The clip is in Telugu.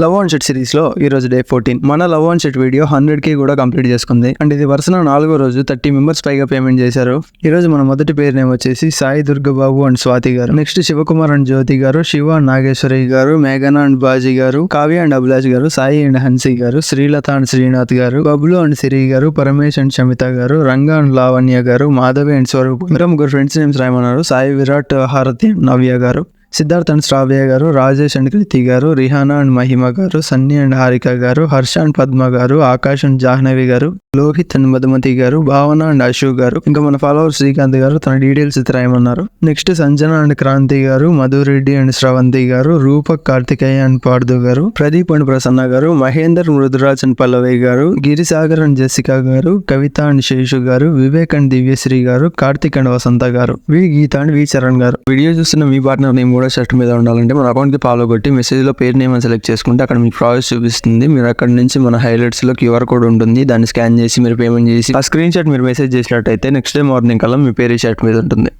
లవ్ ఆన్ షెట్ సిరీస్ లో ఈ రోజు డే 14 మన లవ్ ఆన్ షెట్ వీడియో 100K కూడా కంప్లీట్ చేసుకుంది. అండ్ ఇది వరుసన 4వ రోజు 30 మెంబర్స్ పైగా పేమెంట్ చేశారు. ఈ రోజు మన మొదటి పేరు నేమ్ వచ్చేసి సాయి దుర్గబాబు అండ్ స్వాతి గారు. నెక్స్ట్ శివకుమార్ అండ్ జ్యోతి గారు, శివ అండ్ నాగేశ్వరి గారు, మేఘన అండ్ బాజీ గారు, కావ్య అండ్ అభిలాష్ గారు, సాయి అండ్ హన్సీ గారు, శ్రీలత అండ్ శ్రీనాథ్ గారు, బబ్లు అండ్ సిరి గారు, పరమేశ్ అండ్ శమిత గారు, రంగా అండ్ లావణ్య గారు, మాధవి అండ్ స్వరూప్. ఇంకా ముగ్గురు ఫ్రెండ్స్ నేమ్స్ రాయమన్నారు. సాయి విరాట్, హారతి అండ్ నవ్య గారు, సిద్ధార్థ్ అండ్ శ్రావ్య గారు, రాజేష్ అండ్ కృతి గారు, రిహానా అండ్ మహిమ గారు, సన్నీ అండ్ హారిక గారు, హర్ష అండ్ పద్మ గారు, ఆకాష్ అండ్ జాహ్నవి గారు, లోహిత్ అండ్ మధుమతి గారు, భావన అండ్ అశోక్ గారు. ఇంకా మన ఫాలోవర్ శ్రీకాంత్ గారు తన డీటెయిల్స్ రాయమన్నారు. Next Sanjana and Kranti garu, Madhu Reddy and Sravanthi గారు, రూపక్ కార్తికేయ అండ్ పార్దు గారు, ప్రదీప్ అండ్ ప్రసన్న గారు, మహేందర్, మృదురాజ్ అండ్ పల్లవి గారు, గిరిసాగర్ అండ్ జెసికా గారు, కవిత అండ్ శేషు గారు, వివేక్ అండ్ దివ్యశ్రీ గారు, కార్తిక్ అండ్ వసంత గారు, వి గీత అండ్ వి చరణ్ గారు. వీడియో చూస్తున్న మీ పార్ట్నర్ నేమ్ కూడా షర్ట్ మీద ఉండాలంటే మన అకౌంట్ కి ఫాలో కొట్టి మెసేజ్ లో పేరు నేమ్ అని సెలెక్ట్ చేసుకుంటే అక్కడ మీకు ప్రాసెస్ చూపిస్తుంది. మీరు అక్కడ నుంచి మన హైలైట్స్ లో QR కోడ్ ఉంటుంది. దాన్ని స్కాన్ చేసి మీరు పేమెంట్ చేసి ఆ స్క్రీన్ షాట్ మీరు మెసేజ్ చేసినట్టయితే నెక్స్ట్ డే మార్నింగ్ కల్లా మీ పేరు షర్ట్ మీద ఉంటుంది.